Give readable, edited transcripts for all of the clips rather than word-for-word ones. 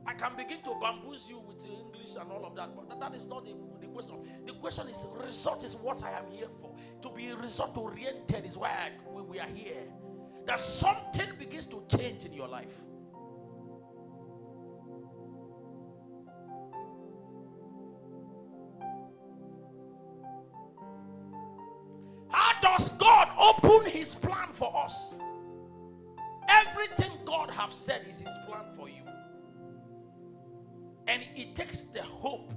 I can begin to bamboozle you with English and all of that, but that is not the question. The question is, result is what I am here for. To be result oriented is why we are here. That something begins to change in your life. How does God open his plan for us? Everything God has said is his plan for you. And it takes the hope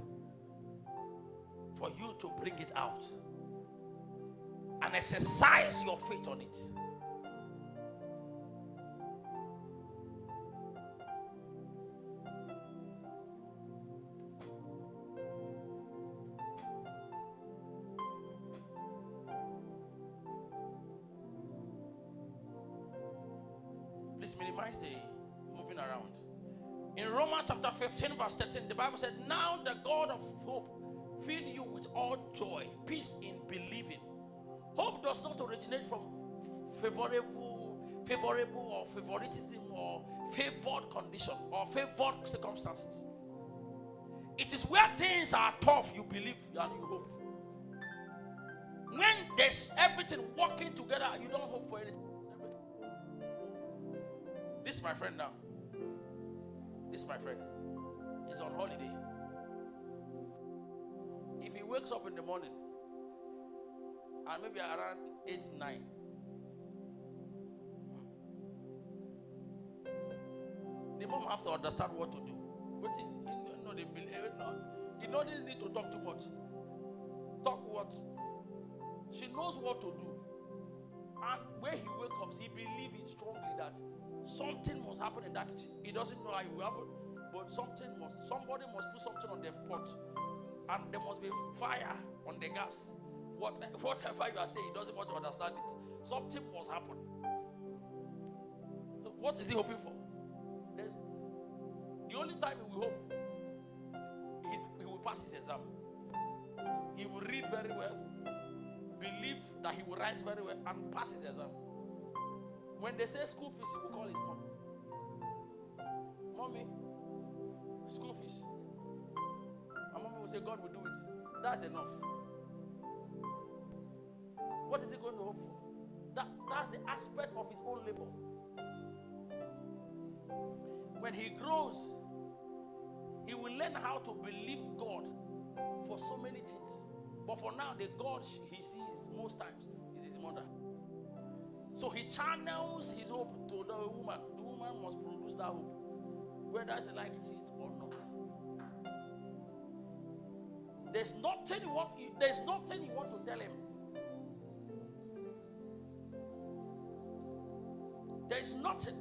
for you to bring it out and exercise your faith on it. Please minimize the moving around. In Romans chapter 15 verse 13, the Bible said, now the God of hope fill you with all joy, peace in believing. Hope does not originate from favorable or favoritism or favored condition or favored circumstances. It is where things are tough, you believe and you hope. When there's everything working together, you don't hope for anything. This is my friend now. This is my friend. He's on holiday. If he wakes up in the morning and maybe around 8, 9, the mom have to understand what to do. But he doesn't need to talk too much. Talk what? She knows what to do. And when he wakes up, he believes strongly that something must happen in that kitchen. He doesn't know how it will happen, but somebody must put something on the pot, and there must be fire on the gas. Whatever you are saying, he doesn't want to understand it. Something must happen. What is he hoping for? The only time he will hope is he will pass his exam. He will read very well, believe that he will write very well, and pass his exam. When they say school fees, he will call his mom. Mommy, school fees. And mommy will say, God will do it. That's enough. What is he going to hope for? That's the aspect of his own labor. When he grows, he will learn how to believe God for so many things. But for now, the God he sees most times is his mother. So he channels his hope to the woman. The woman must produce that hope, whether she likes it or not. There's nothing you want to tell him. There's nothing.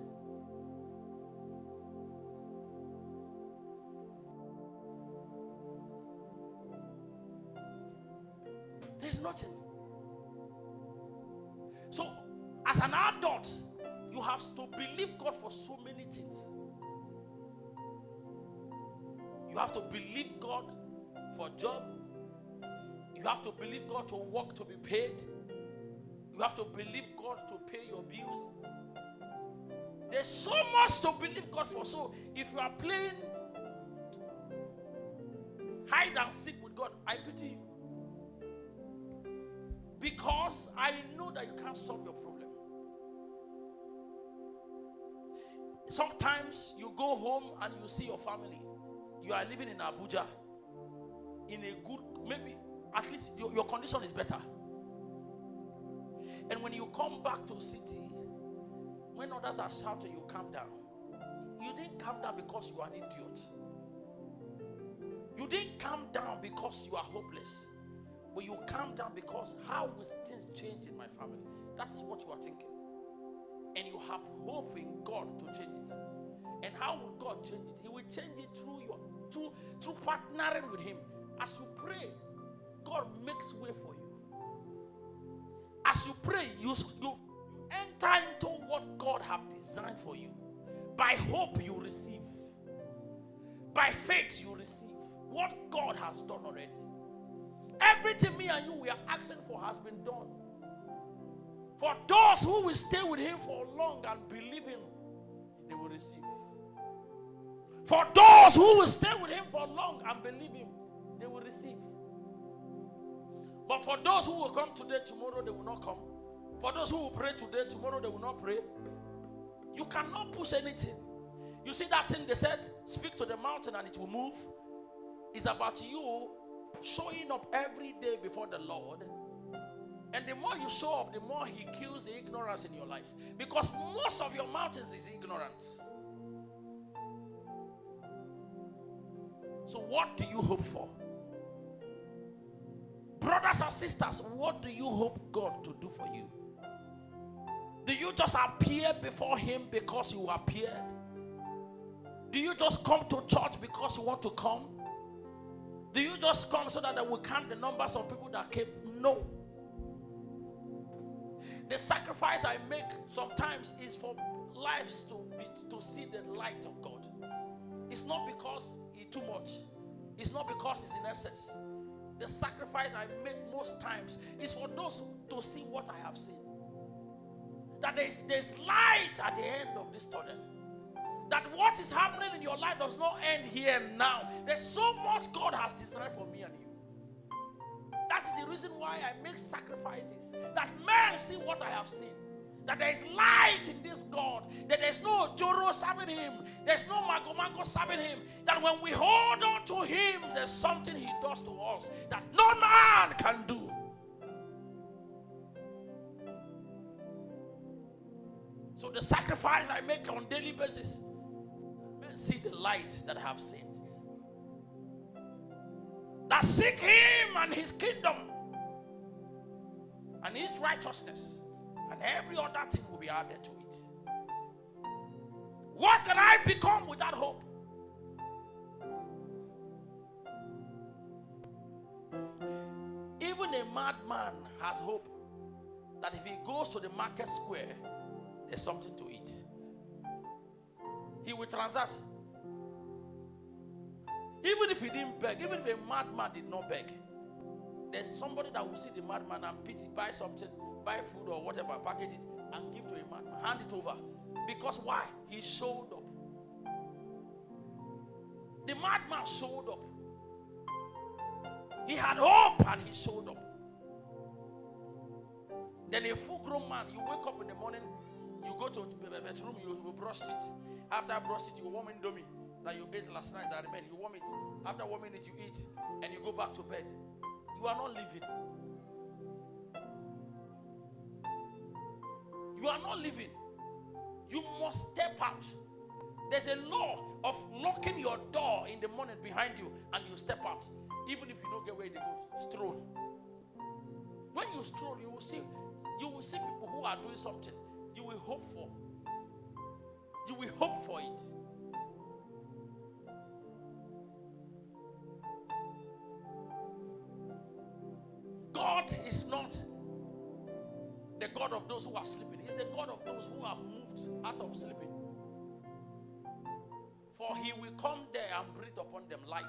There's nothing. So, as an adult, you have to believe God for so many things. You have to believe God for a job. You have to believe God to work to be paid. You have to believe God to pay your bills. There's so much to believe God for. So, if you are playing hide and seek with God, I pity you. Because I know that you can't solve your problem. Sometimes you go home and you see your family. You are living in Abuja. In a good, maybe, at least your condition is better. And when you come back to city, when others are shouting, you calm down. You didn't calm down because you are an idiot. You didn't calm down because you are hopeless. But you calm down because how will things change in my family? That is what you are thinking. And you have hope in God to change it. And how will God change it? He will change it through partnering with him. As you pray, God makes way for you. As you pray, you enter into what God have designed for you. By hope you receive. By faith you receive what God has done already. Everything me and you we are asking for has been done. For those who will stay with him for long and believe him, they will receive. For those who will stay with him for long and believe him, they will receive. But for those who will come today, tomorrow they will not come. For those who will pray today, tomorrow they will not pray. You cannot push anything. You see that thing they said, speak to the mountain and it will move. It's about you showing up every day before the Lord. And the more you show up, the more he kills the ignorance in your life. Because most of your mountains is ignorance. So what do you hope for? Brothers and sisters, what do you hope God to do for you? Do you just appear before him because you appeared? Do you just come to church because you want to come? Do you just come so that they will count the numbers of people that came? No. The sacrifice I make sometimes is for lives to see the light of God. It's not because it's too much. It's not because it's in excess. The sacrifice I make most times is for those to see what I have seen. That there's light at the end of this tunnel. That what is happening in your life does not end here and now. There's so much God has designed for me and you. That's the reason why I make sacrifices. That men see what I have seen. That there is light in this God. That there's no Joro serving him. There's no Mago serving him. That when we hold on to him, there's something he does to us that no man can do. So the sacrifice I make on a daily basis, men see the light that I have seen. That seek him and his kingdom and his righteousness, and every other thing will be added to it. What can I become without hope? Even a madman has hope that if he goes to the market square, there's something to eat. He will transact. Even if he didn't beg, even if a madman did not beg, there's somebody that will see the madman and pity, buy something, buy food or whatever, package it, and give to a madman, hand it over. Because why? He showed up. The madman showed up. He had hope and he showed up. Then a full-grown man, you wake up in the morning, you go to the bedroom, you brush it. After brush it, you warm indomie that you ate last night that remained. You warm it. After warming it, you eat. And you go back to bed. You are not living. You are not living. You must step out. There's a law of locking your door in the morning behind you and you step out. Even if you don't get where they go, stroll. When you stroll, you will see people who are doing something. You will hope for. You will hope for it. God is not the God of those who are sleeping. He's the God of those who have moved out of sleeping. For he will come there and breathe upon them life.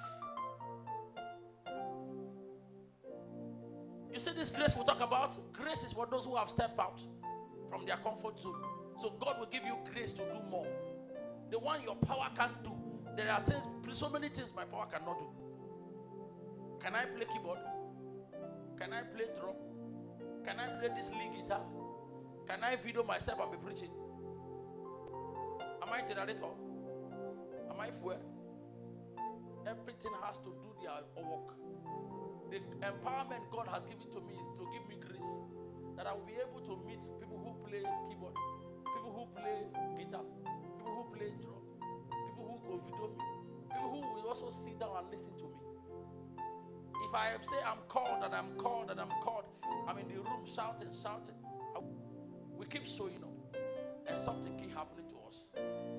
You see this grace we talk about? Grace is for those who have stepped out from their comfort zone. So God will give you grace to do more. The one your power can't do. There are things, so many things my power cannot do. Can I play keyboard? Can I play drum? Can I play this lead guitar? Can I video myself and be preaching? Am I generator? Am I fuel? Everything has to do their work. The empowerment God has given to me is to give me grace. That I will be able to meet people who play keyboard, people who play guitar, people who play drum, people who go video me, people who will also sit down and listen to me. If I say I'm called and I'm called and I'm called, I'm in the room shouting. We keep showing up and something keep happening to us.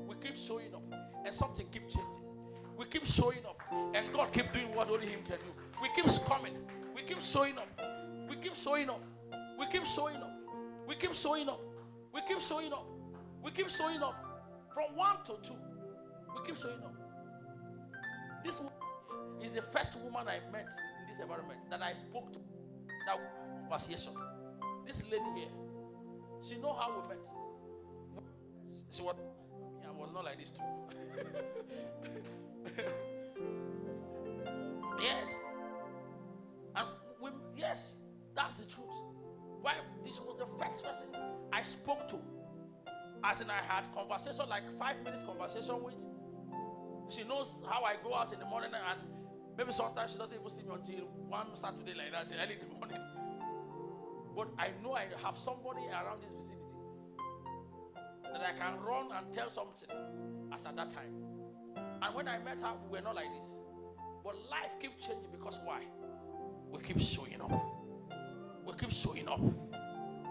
We keep showing up and something keep changing. We keep showing up and God keep doing what only him can do. We keep coming. We keep showing up. We keep showing up. We keep showing up. We keep showing up. We keep showing up. We keep showing up. From 1 to 2. We keep showing up. This woman is the first woman I met in this environment that I spoke to. That conversation. This lady here. She know how we met. She was not like this too. was the first person I spoke to. As in, I had conversation, like 5 minutes conversation with. She knows how I go out in the morning, and maybe sometimes she doesn't even see me until one Saturday like that, early in the morning. But I know I have somebody around this vicinity that I can run and tell something as at that time. And when I met her, we were not like this. But life keeps changing because why? We keep showing up. We keep showing up.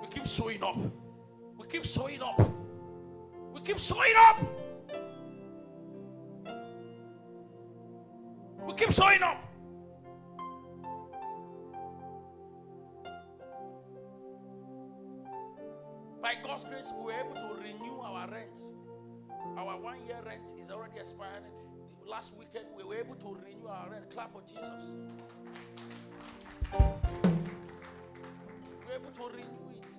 We keep showing up. We keep showing up. We keep showing up. We keep showing up. By God's grace, we were able to renew our rent. Our 1 year rent is already expired. Last weekend, we were able to renew our rent. Clap for Jesus. We were able to renew it.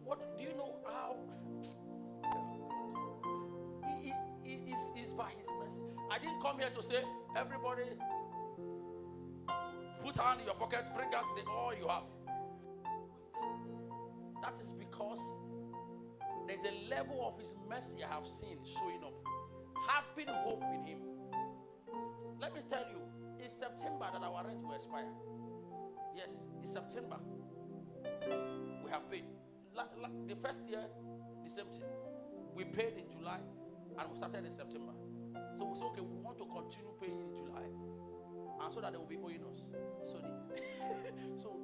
What do you know how? It's by His mercy. I didn't come here to say, everybody, put hand in your pocket, bring out all you have. That is because there's a level of His mercy I have seen showing up. Having hope in Him. Let me tell you, it's September that our rent will expire. Yes, it's September. We have paid. The first year, the same thing. We paid in July and we started in September. So we said, okay, we want to continue paying in July, and so that they will be owing us. So,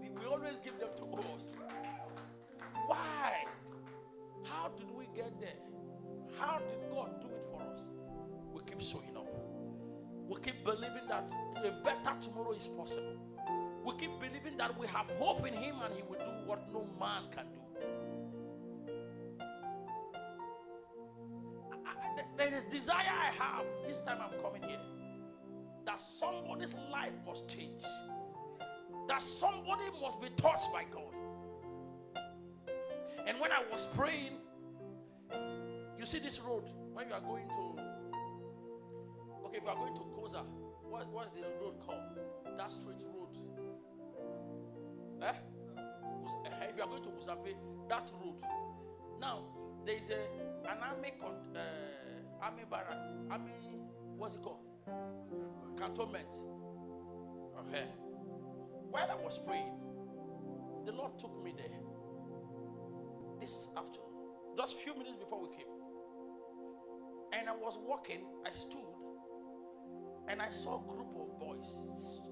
we always give them to us. Why? How did we get there? How did God do it for us? We keep showing up. We keep believing that a better tomorrow is possible. We keep believing that we have hope in Him and He will do what no man can do. There is desire I have this time I'm coming here, that somebody's life must change, that somebody must be touched by God. And when I was praying, you see this road when you are going to, okay, if you are going to Koza, what's the road called? That straight road. If you are going to Uzampe, that road. Now there is an army barrack, what's it called? Cantonment. Okay. While I was praying, the Lord took me there this afternoon, just a few minutes before we came. And I was walking, I stood, and I saw a group of boys.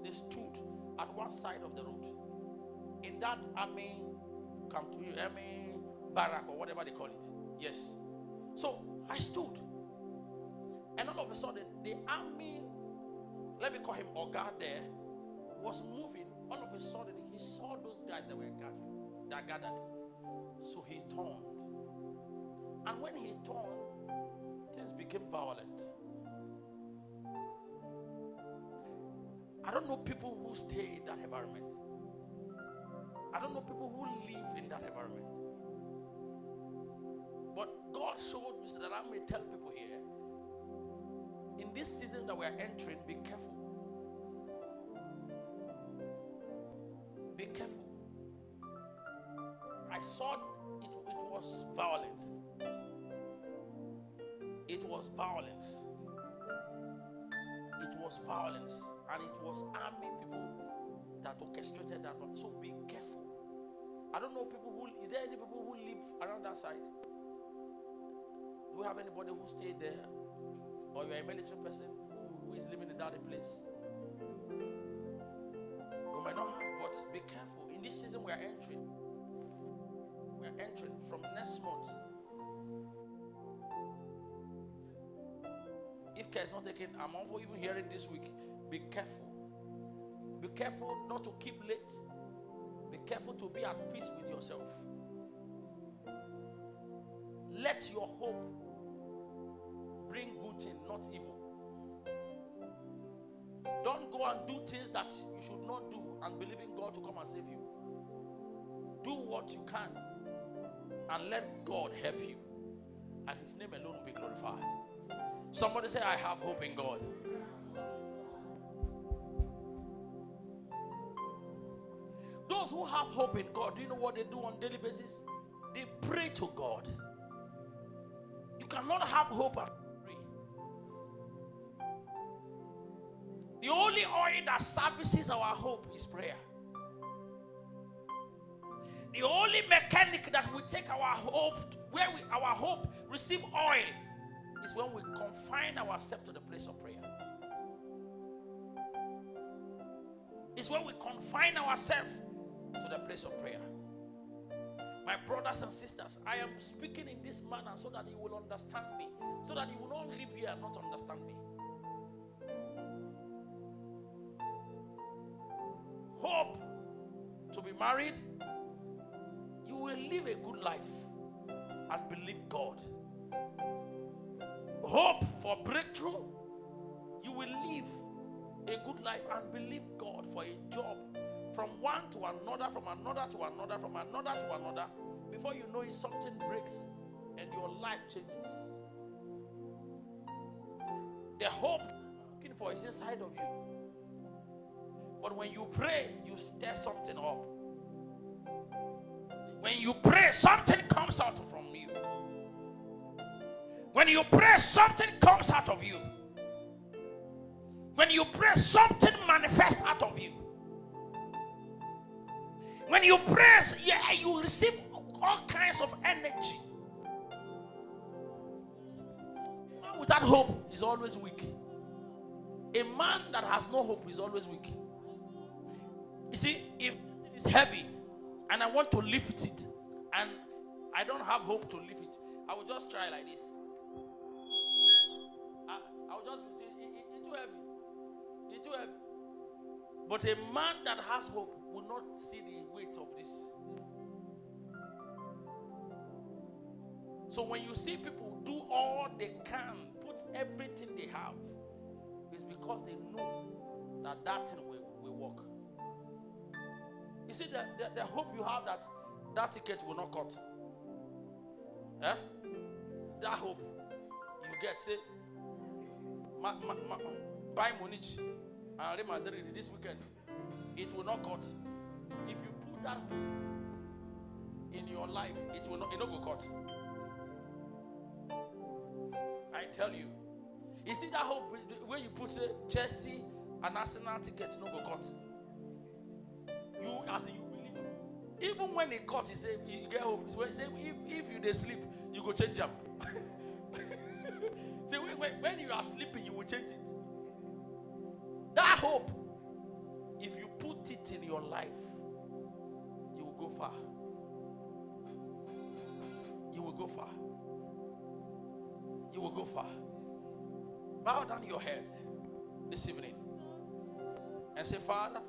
They stood at one side of the road in that army barrack or whatever they call it. Yes. So I stood, and all of a sudden the army, let me call him Oga there, was moving. All of a sudden he saw those guys that were gathered. So he turned, and when he turned, things became violent. I don't know people who stay in that environment. I don't know people who live in that environment. But God showed me so that I may tell people here, in this season that we are entering, be careful. Be careful. I saw it was violence. It was violence. It was violence. And it was army people that orchestrated that. So be careful. I don't know people who, is there any people who live around that side? Do we have anybody who stayed there? Or you're a military person who is living in that place? We might not have, but be careful. In this season we are entering. We are entering from next month. If care is not taken, I'm also even hearing this week, be careful. Be careful not to keep late. Be careful to be at peace with yourself. Let your hope bring good things, not evil. Don't go and do things that you should not do and believe in God to come and save you. Do what you can and let God help you, and His name alone will be glorified. Somebody say, I have hope in God. Those Those who have hope in God, do you know what they do on a daily basis? They pray to God. You cannot have hope and pray. The only oil that services our hope is prayer. The only mechanic that will take our hope, our hope receive oil, is when we confine ourselves to the place of prayer. It's when we confine ourselves to the place of prayer. My brothers and sisters, I am speaking in this manner so that you will understand me, so that you will not live here and not understand me. Hope to be married, you will live a good life and believe God. Hope for breakthrough, you will live a good life and believe God for a job. From one to another, from another to another, from another to another. Before you know it, something breaks and your life changes. The hope you're looking for is inside of you. But when you pray, you stir something up. When you pray, something comes out from you. When you pray, something comes out of you. When you pray, something manifests out of you. When you pray, you receive all kinds of energy. A man without hope is always weak. A man that has no hope is always weak. You see, if it's heavy and I want to lift it and I don't have hope to lift it, I will just try like this. I will just say, it's too heavy. It's too heavy. But a man that has hope will not see the weight of this. So when you see people do all they can, put everything they have, it's because they know that that thing will work. You see, the hope you have that ticket will not cut. Eh? That hope you get, say, buy Munich and Real Madrid this weekend, it will not cut. If you put that in your life, it will not go cut. I tell you. You see that hope where you put say Chelsea and Arsenal tickets no go cut. You as you believe. Even when it cut, you say you get hope. Say if you dey sleep, you go change them. Say when you are sleeping, you will change it. That hope, if you put it in your life, you will go far. You will go far. You will go far. Bow down your head this evening and say, Father,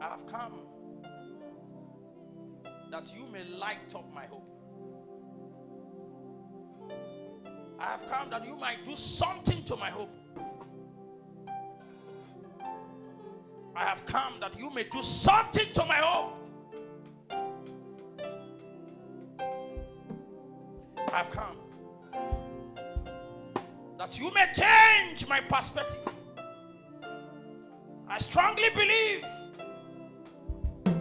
I have come that you may light up my hope. I have come that you might do something to my hope. I have come that you may do something to my hope. I have come that you may change my perspective. I strongly believe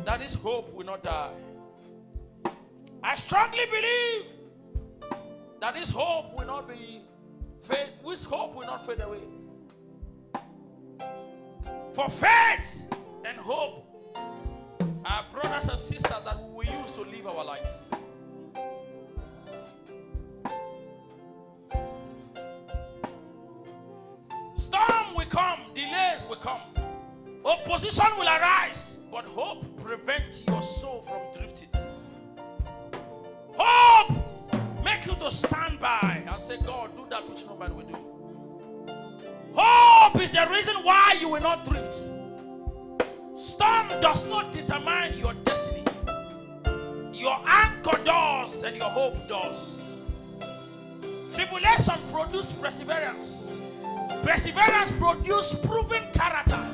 that this hope will not die. I strongly believe that this hope will not fade away. For faith and hope are brothers and sisters that we will use to live our life. Storm will come, delays will come, opposition will arise, but hope prevents your soul from drifting. Hope make you to stand by and say, God, do that which nobody will do. Hope is the reason why you will not drift. Storm does not determine your destiny. Your anchor does and your hope does. Tribulation produces perseverance. Perseverance produces proven character.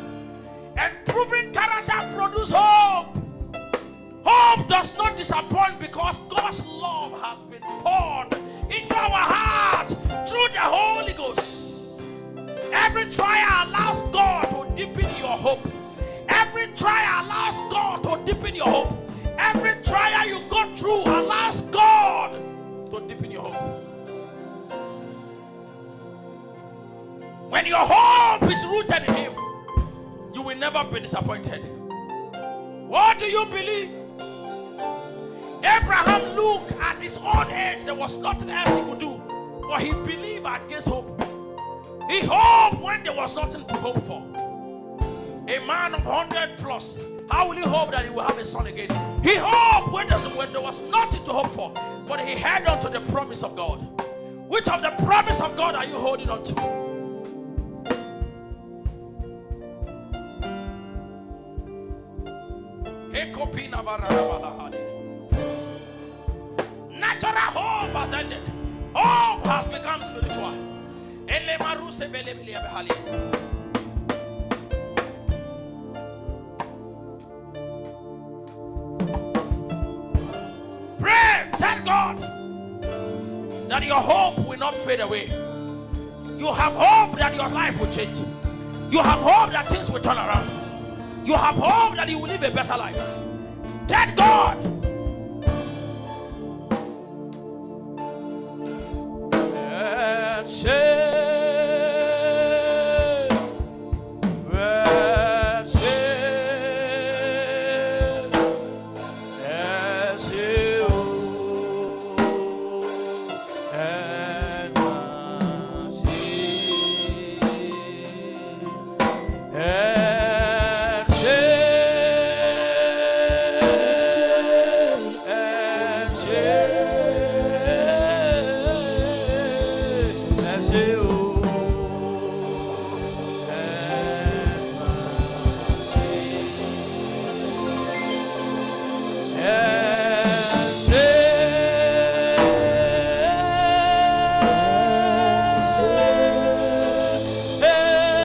And proven character produces hope. Hope does not disappoint because God's love has been poured into our hearts through the Holy Ghost. Every trial allows God to deepen your hope. Every Every trial allows God to deepen your hope. Every trial you go through allows God to deepen your hope. When your hope is rooted in Him, you will never be disappointed. What do you believe? Abraham looked at his old age. There was nothing else he could do. But he believed against hope. He hoped when there was nothing to hope for. A man of 100 plus, how will he hope that he will have a son again? He hoped when there was nothing to hope for. But he held on to the promise of God. Which of the promise of God are you holding on to? Natural hope has ended. Hope has become spiritual. Pray, thank God that your hope will not fade away. You have hope that your life will change. You have hope that things will turn around. You have hope that you will live a better life. Thank God. Brasil.